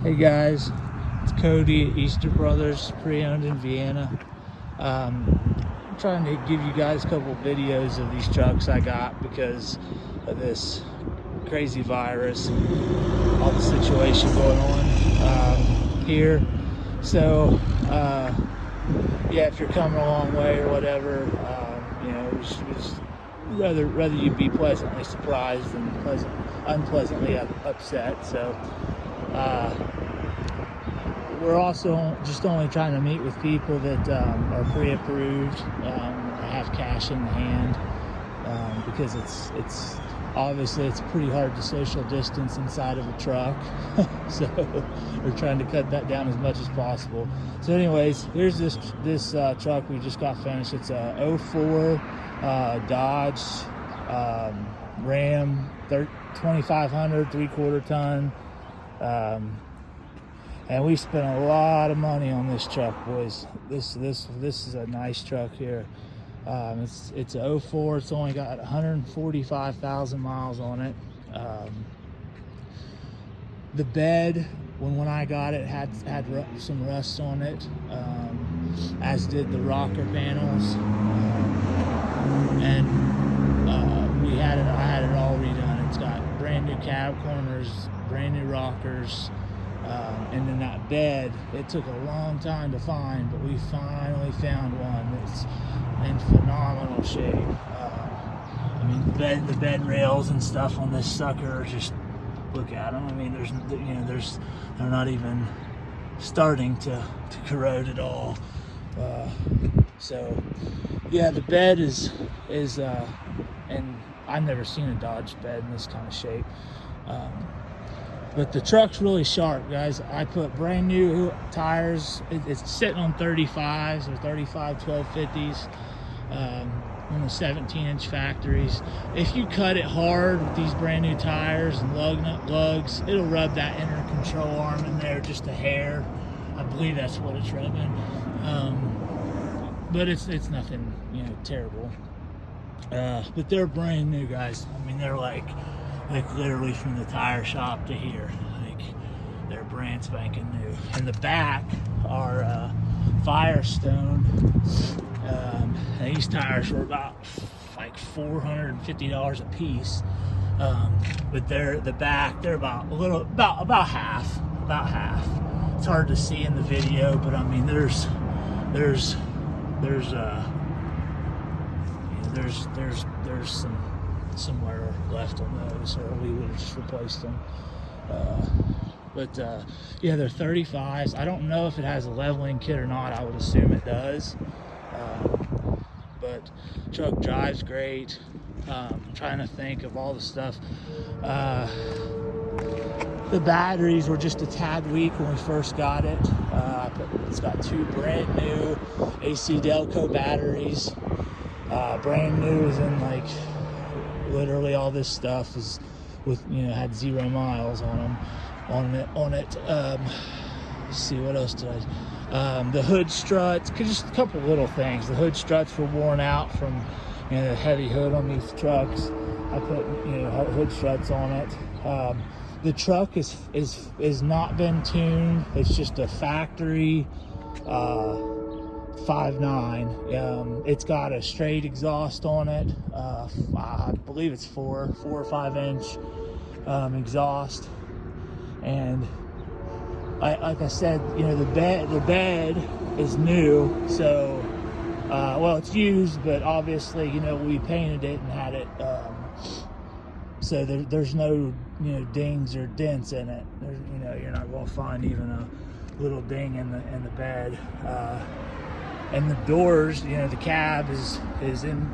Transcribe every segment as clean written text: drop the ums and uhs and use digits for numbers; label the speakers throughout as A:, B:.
A: Hey guys, it's Cody at Easter Brothers, pre-owned in Vienna. I'm trying to give you guys a couple videos of these trucks I got because of this crazy virus and all the situation going on here. So yeah, if you're coming a long way or whatever, just rather you be pleasantly surprised than unpleasantly upset. So we're also just only trying to meet with people that are pre-approved, have cash in the hand, because it's obviously it's pretty hard to social distance inside of a truck. So we're trying to cut that down as much as possible. So anyways, here's this truck we just got finished. It's a 04 Dodge Ram 2500 3/4 ton. And we spent a lot of money on this truck, boys. This is a nice truck here. It's a 04. It's only got 145,000 miles on it. The bed, when I got it, had some rust on it, as did the rocker panels. And I had it all redone. It's got brand new cab corners, brand new rockers. And then that bed, it took a long time to find, but we finally found one that's in phenomenal shape. I mean, the bed rails and stuff on this sucker are just, look at them. I mean, they're not even starting to corrode at all. So yeah, the bed is and I've never seen a Dodge bed in this kind of shape. But the truck's really sharp, guys. I put brand new tires. It's sitting on 35s or 35 1250s, on the 17-inch factories. If you cut it hard with these brand new tires and lug nut lugs, it'll rub that inner control arm in there just a hair. I believe that's what it's rubbing. But it's nothing, terrible. But they're brand new, guys. I mean, they're like literally from the tire shop to here. Like, they're brand spanking new. And the back are Firestone. And these tires were about like $450 a piece. But they're about half. It's hard to see in the video, but I mean there's some wear left on those, or we would have just replaced them. But yeah, they're 35s. I don't know if it has a leveling kit or not. I would assume it does. But truck drives great. I'm trying to think of all the stuff. The batteries were just a tad weak when we first got it. It's got two brand new AC Delco batteries. Brand new is in like literally all this stuff is with had 0 miles on it. Let's see, what else did I? The hood struts, just a couple little things. The hood struts were worn out from the heavy hood on these trucks. I put hood struts on it. The truck is not been tuned. It's just a factory 5.9. It's got a straight exhaust on it. I believe it's 4 or 5 inch exhaust. And like I said, the bed is new, so well, it's used, but obviously we painted it and had it so there's no dings or dents in it. You're not going to find even a little ding in the bed. And the doors, the cab is in,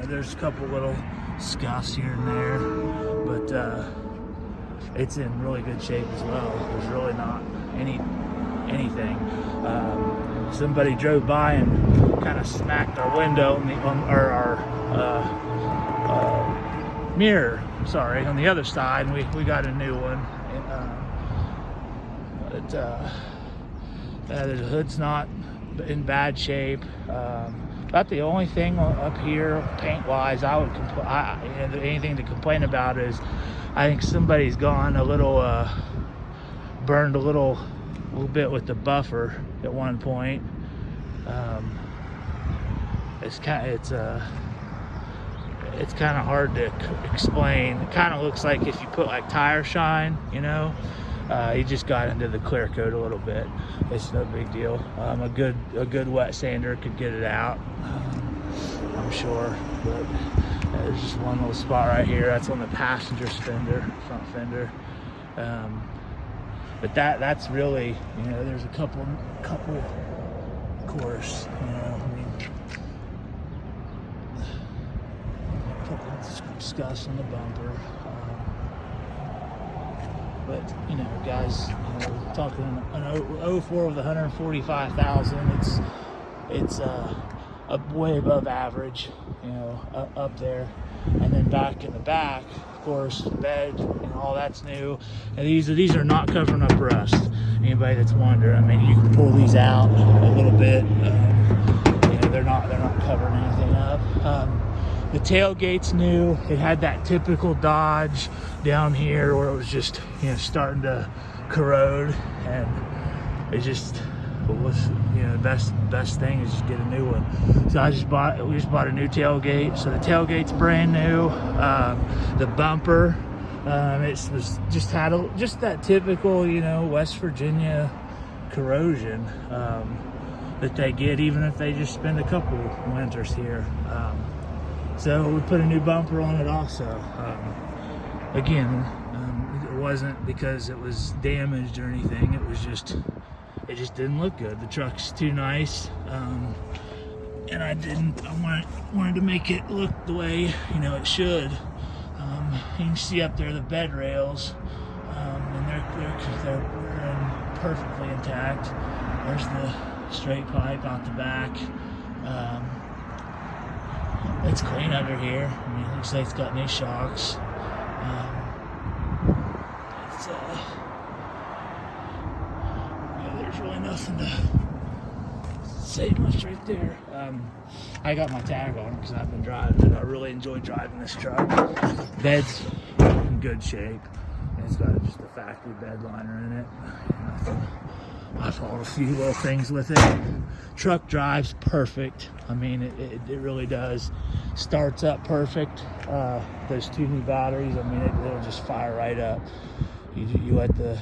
A: there's a couple little scuffs here and there, but it's in really good shape as well. There's really not anything. Somebody drove by and kind of smacked our window on our mirror, on the other side, and we got a new one. The hood's not in bad shape. About the only thing up here, paint-wise, I would anything to complain about is I think somebody's gone a little burned a little bit with the buffer at one point. It's kind of hard to explain. It kind of looks like if you put like tire shine, you know. He just got into the clear coat a little bit. It's no big deal. A good wet sander could get it out, I'm sure. But there's just one little spot right here. That's on the passenger fender, front fender. But that's really, you know, there's a couple, of course, you know, I mean, a couple of scuffs on the bumper. But, you know, guys, you know, talking an 04 with 145,000, it's way above average, you know, up there. And then back in the back, of course, the bed, you know, all that's new. And these are not covering up rust. Anybody that's wondering, I mean, you can pull these out a little bit. You know, they're not covering anything up. The tailgate's new. It had that typical Dodge down here where it was just, you know, starting to corrode, and it just was, you know, the best thing is just get a new one. So we just bought a new tailgate. So the tailgate's brand new. The bumper, it was just that typical, you know, West Virginia corrosion that they get even if they just spend a couple winters here. So we put a new bumper on it also. Again, it wasn't because it was damaged or anything. It just didn't look good. The truck's too nice, and I wanted to make it look the way, you know, it should. You can see up there the bed rails, and they're perfectly intact. There's the straight pipe out the back. It's clean under here. I mean, it looks like it's got new shocks. Yeah, there's really nothing to say much right there. I got my tag on because I've been driving it. I really enjoy driving this truck. Bed's in good shape. And it's got just a factory bed liner in it. Nothing. I've hauled a few little things with it. Truck drives perfect. I mean, it really does. Starts up perfect. Those two new batteries, I mean, it'll just fire right up. You let the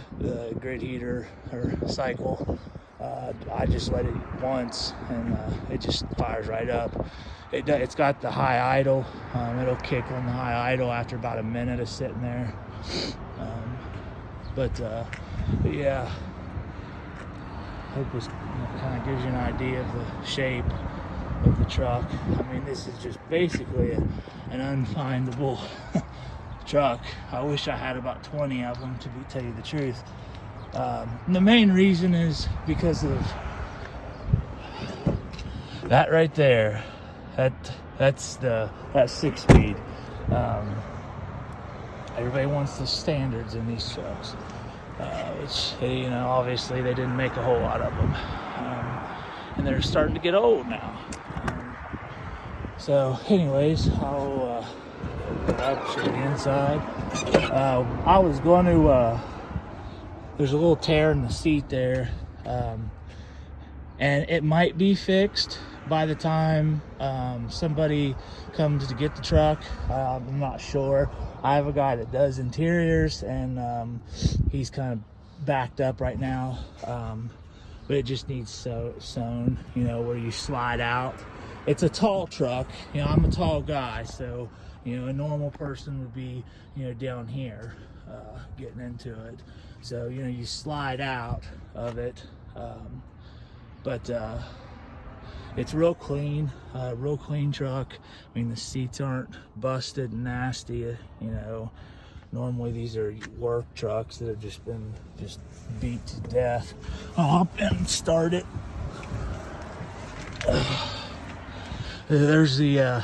A: grid heater or cycle. I just let it once, and it just fires right up. It's got the high idle. It'll kick on the high idle after about a minute of sitting there. But yeah. Hope this kind of gives you an idea of the shape of the truck. I mean, this is just basically an unfindable truck. I wish I had about 20 of them, to tell you the truth. The main reason is because of that right there. That's 6-speed. Everybody wants the standards in these trucks. Which, you know, obviously they didn't make a whole lot of them, and they're starting to get old now. So anyways, I'll show you the inside. I was going to, there's a little tear in the seat there, and it might be fixed by the time somebody comes to get the truck. I'm not sure. I have a guy that does interiors, and he's kind of backed up right now, but it just needs sewn, you know, where you slide out. It's a tall truck, you know, I'm a tall guy, so, you know, a normal person would be, you know, down here getting into it. So, you know, you slide out of it, but it's real clean truck. I mean, the seats aren't busted and nasty, you know. Normally these are work trucks that have just been beat to death. I'll hop in and start it. There's the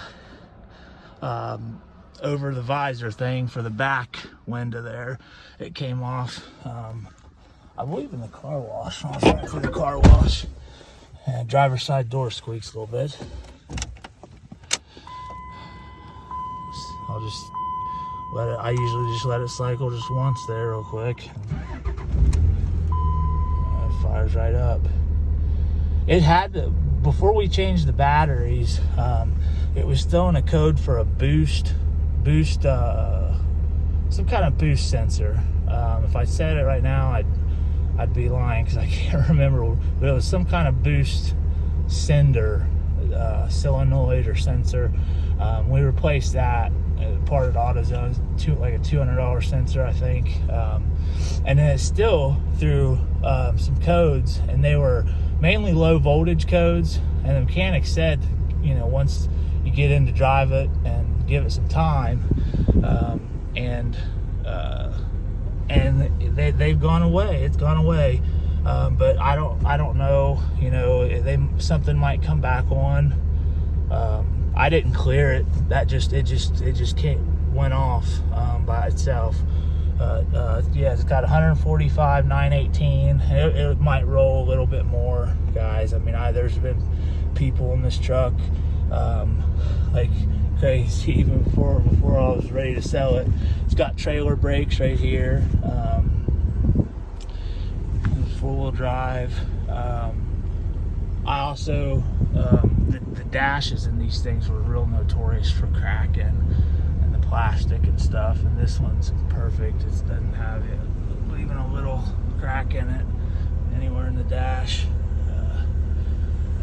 A: over the visor thing for the back window there. It came off, I believe, in the car wash. I was right for the car wash. And driver's side door squeaks a little bit. I'll just let it, I usually just let it cycle just once there real quick. fires right up. It had to, before we changed the batteries, it was throwing a code for a boost, some kind of boost sensor. If I said it right now, I'd be lying because I can't remember, but it was some kind of boost sender, solenoid or sensor. We replaced that, part of the AutoZone, like a $200 sensor, I think. And then it still threw some codes, and they were mainly low voltage codes. And the mechanic said, you know, once you get in to drive it and give it some time, and they've gone away. It's gone away. But I don't know. You know, something might come back on. I didn't clear it. It just went off by itself. Yeah, it's got 145 918. It might roll a little bit more, guys. I mean, there's been people in this truck like crazy even before I was ready to sell it. It's got trailer brakes right here. 4-wheel drive. I also the dashes in these things were real notorious for cracking, and the plastic and stuff, and this one's perfect. It doesn't have even a little crack in it anywhere in the dash.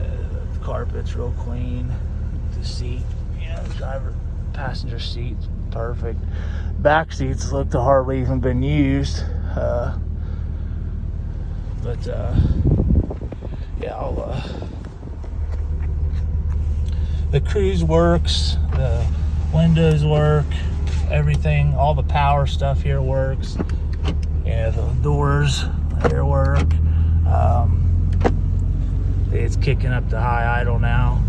A: The carpet's real clean. The seat, the passenger seat's perfect. Back seats look to hardly even been used. Yeah, the cruise works, the windows work, everything, all the power stuff here works. Yeah, the doors here work. It's kicking up to high idle now.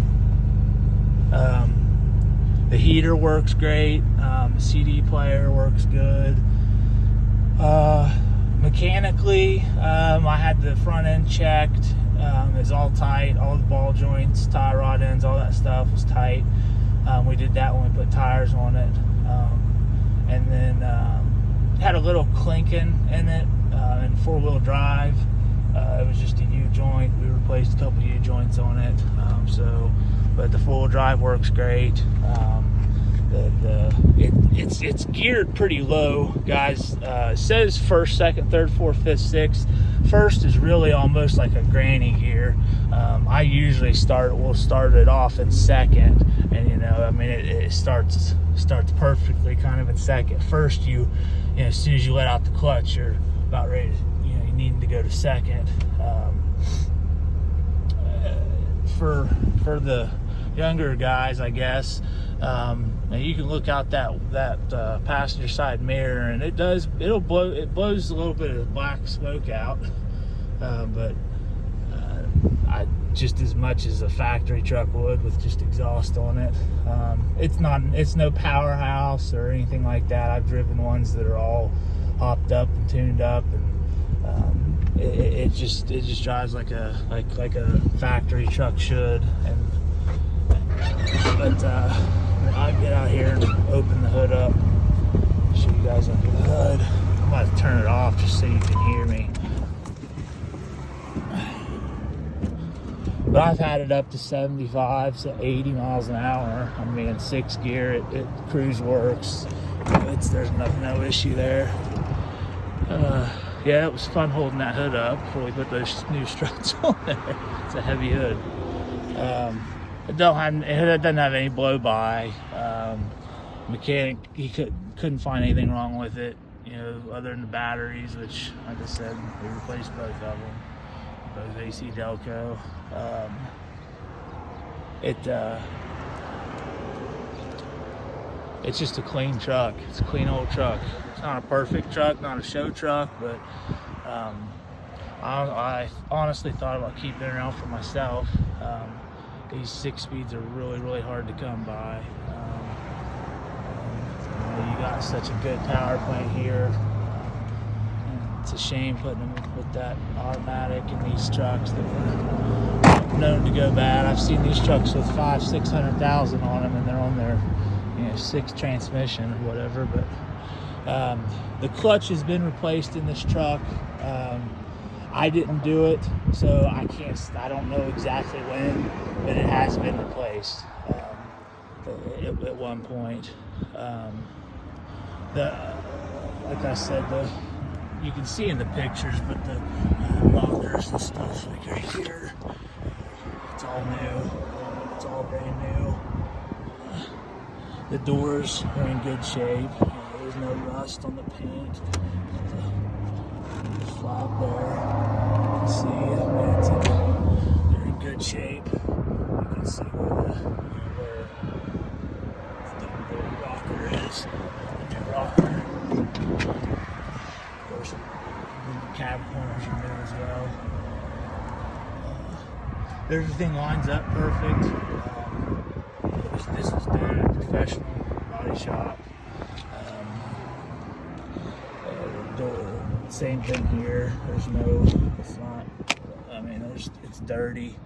A: The heater works great. The CD player works good. Mechanically, I had the front end checked. It's all tight. All the ball joints, tie rod ends, all that stuff was tight. We did that when we put tires on it. And then had a little clinking in it in 4-wheel drive. It was just a U-joint. We replaced a couple U-joints on it. But the 4-wheel drive works great. It's geared pretty low, guys. It says first, second, third, fourth, fifth, sixth. First is really almost like a granny gear. I usually we'll start it off in second, and I mean it starts perfectly kind of in second. First, as soon as you let out the clutch, you're about ready to, you need to go to second. For the younger guys, I guess. And you can look out that passenger side mirror, and it blows a little bit of black smoke out, but just as much as a factory truck would with just exhaust on it. It's no powerhouse or anything like that. I've driven ones that are all hopped up and tuned up, and it just drives like a factory truck should. But I'll get out here and open the hood up, show you guys under the hood. I'm about to turn it off just so you can hear me. But I've had it up to 75 to 80 miles an hour. I mean, in 6th gear, it cruise works. There's no issue there. Yeah, it was fun holding that hood up before we put those new struts on there. It's a heavy hood. It doesn't have any blow by. Mechanic, he couldn't find anything wrong with it, other than the batteries, which, like I said, we replaced both of them, both AC Delco. It's just a clean truck. It's a clean old truck. It's not a perfect truck, not a show truck, but I honestly thought about keeping it around for myself. These 6-speeds are really, really hard to come by. You got such a good power plant here. It's a shame putting them with that automatic in these trucks that were known to go bad. I've seen these trucks with 500,000-600,000 on them, and they're on their 6th transmission or whatever. But the clutch has been replaced in this truck. I didn't do it, so I don't know exactly when, but it has been replaced at one point. Like I said, you can see in the pictures, but the lockers and stuff, like right here, it's all new. It's all brand new. The doors are in good shape. There's no rust on the paint. The flap there, you can see, they're in good shape. You can see where the rocker is. The new rocker. Of course, the cab corners are new as well. Everything lines up perfect. This is done at a professional body shop. Same thing here. There's no, it's not, I mean, it's dirty.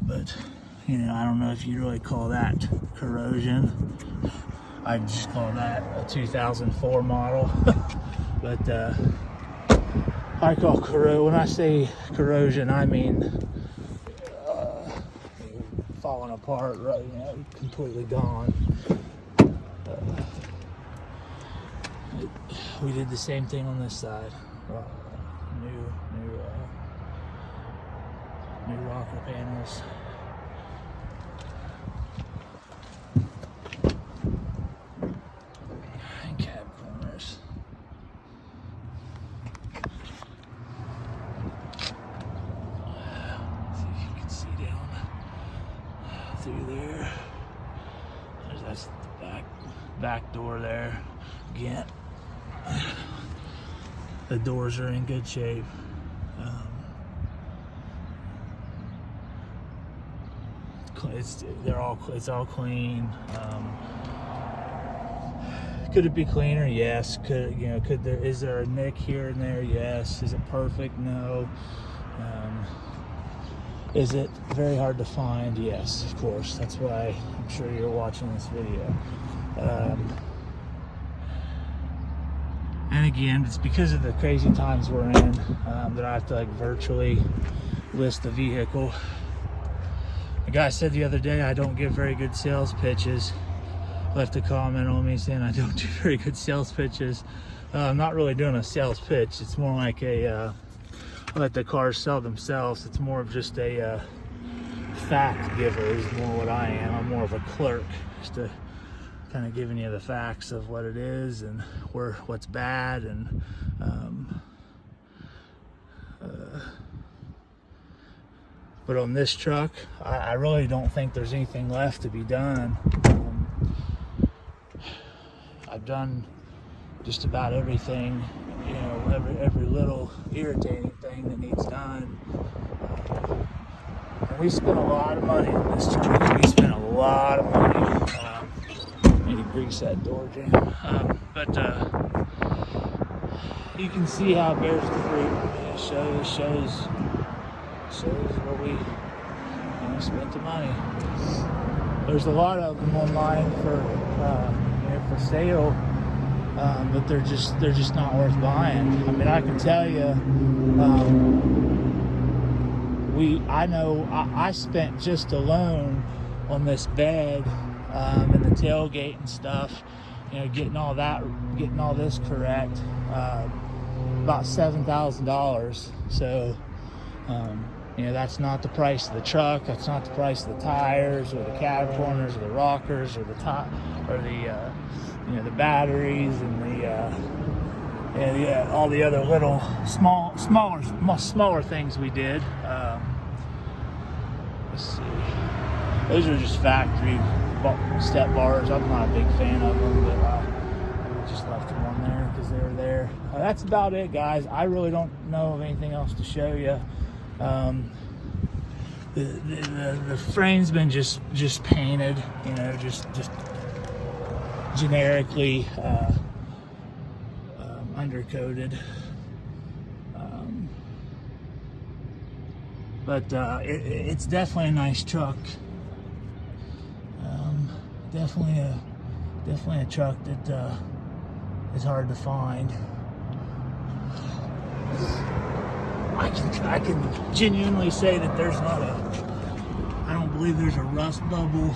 A: But, you know, I don't know if you really call that corrosion. I just call that a 2004 model. But I call corrosion, when I say corrosion, I mean falling apart, right? You know, completely gone. We did the same thing on this side. New rocker panels. And cab corners. See if you can see down through there. That's the back door there. Again, the doors are in good shape. It's all clean. Could it be cleaner? Yes. Is there a nick here and there? Yes. Is it perfect? No. Is it very hard to find? Yes, of course. That's why I'm sure you're watching this video. And again, it's because of the crazy times we're in that I have to virtually list the vehicle. A guy said the other day I don't give very good sales pitches. Left a comment on me saying I don't do very good sales pitches. I'm not really doing a sales pitch. It's more like I let the cars sell themselves. It's more of just a fact giver is more what I am. I'm more of a clerk, just to kind of giving you the facts of what it is and what's bad. And but on this truck, I really don't think there's anything left to be done. I've done just about everything, you know, every little irritating thing that needs done. And we spent a lot of money on this truck. We spent a lot of money. Need to grease that door jam. But you can see how it bears the fruit. It shows where we spent the money. There's a lot of them online for sale, but they're just not worth buying. I mean, I can tell you, I spent just alone on this bed and the tailgate and stuff, you know, getting all this correct, about $7,000. So you know, that's not the price of the truck. That's not the price of the tires or the cab corners or the rockers or the top or the the batteries and all the other little smaller things we did. Let's see. Those are just factory step bars. I'm not a big fan of them, but I just left them on there because they were there. That's about it, guys. I really don't know of anything else to show you. The frame's been just painted, you know, just generically undercoated. But it's definitely a nice truck. Definitely a truck that is hard to find. I can genuinely say that there's not I don't believe there's a rust bubble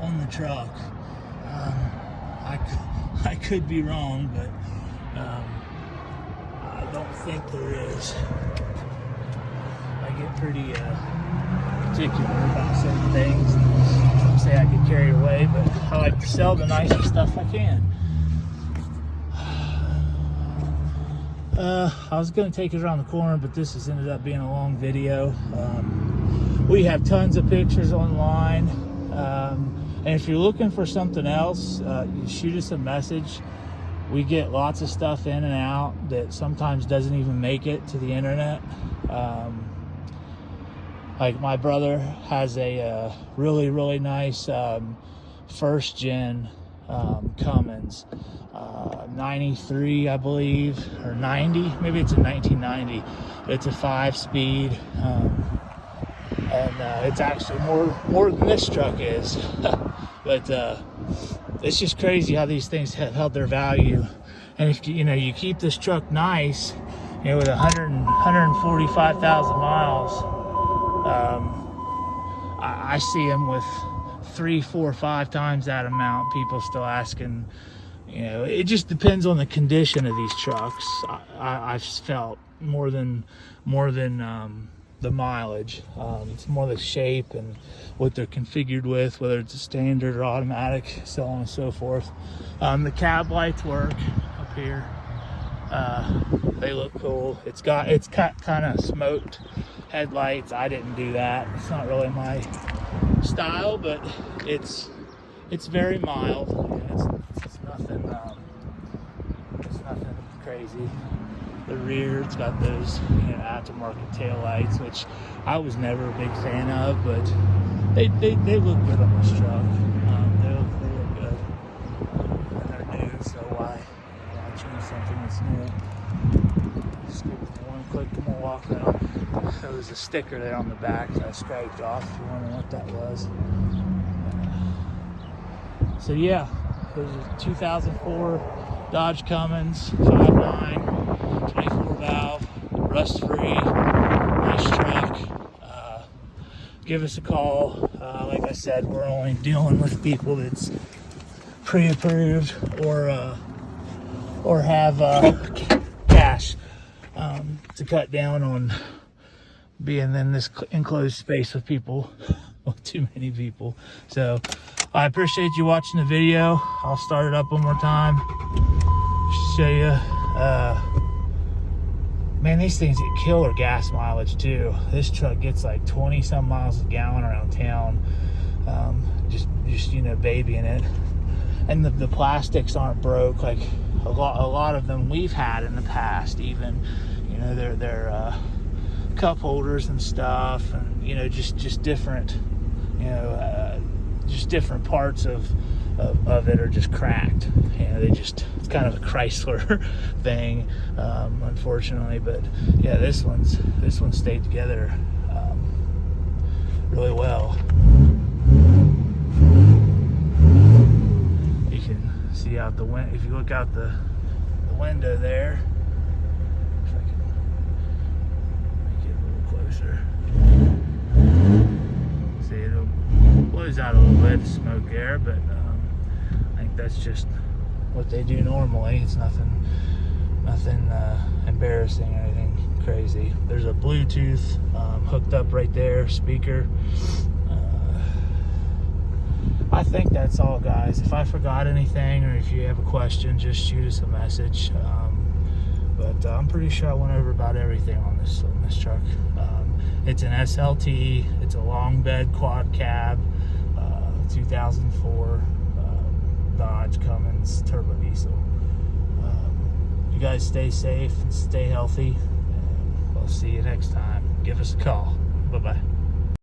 A: on the truck. I could be wrong, but I don't think there is. I get pretty particular about certain things. Some say I get carried away, but I like to sell the nicest stuff I can. I was going to take it around the corner, but this has ended up being a long video. We have tons of pictures online, and if you're looking for something else, you shoot us a message. We get lots of stuff in and out that sometimes doesn't even make it to the internet. Like my brother has a really nice first gen Cummins, 93 I believe, or 90, maybe it's a 1990. It's a 5-speed, and it's actually more than this truck is. But it's just crazy how these things have held their value. And if you keep this truck nice, with 145,000 miles, I see them with 3, 4, 5 times that amount. People still asking. It just depends on the condition of these trucks. I've felt more than the mileage. It's more the shape and what they're configured with, whether it's a standard or automatic, so on and so forth. The cab lights work up here. They look cool. It's got kind of smoked headlights. I didn't do that. It's not really my style, but it's very mild. It's nothing crazy. The rear, it's got those aftermarket tail lights, which I was never a big fan of, but they look good on this truck. They look good. And they're new, so why choose something that's new? Just give it one click and we'll walk around. There was a sticker there on the back that I scraped off, if you're wondering what that was. So yeah, there's a 2004 Dodge Cummins 5.9, 24 valve, rust free, nice truck. Give us a call. Like I said, we're only dealing with people that's pre-approved or have cash to cut down on being in this enclosed space with people, with too many people. So I appreciate you watching the video. I'll start it up one more time. Show you. Man, these things get killer gas mileage too. This truck gets like 20 some miles a gallon around town. Just babying it. And the plastics aren't broke like a lot of them we've had in the past. Even they're cup holders and stuff, and just different just different parts of it are just cracked. It's kind of a Chrysler thing, unfortunately. But yeah, this one stayed together really well. You can see out the window if you look out the window there. If I can make it a little closer. See, it'll blows out a little bit of smoke air, but I think that's just what they do normally. It's nothing embarrassing or anything crazy. There's a Bluetooth hooked up right there, speaker. I think that's all, guys. If I forgot anything or if you have a question, just shoot us a message. But I'm pretty sure I went over about everything on this truck. It's an SLT. It's a long bed quad cab, 2004 Dodge Cummins turbo diesel. You guys stay safe and stay healthy, and we'll see you next time. Give us a call. Bye-bye.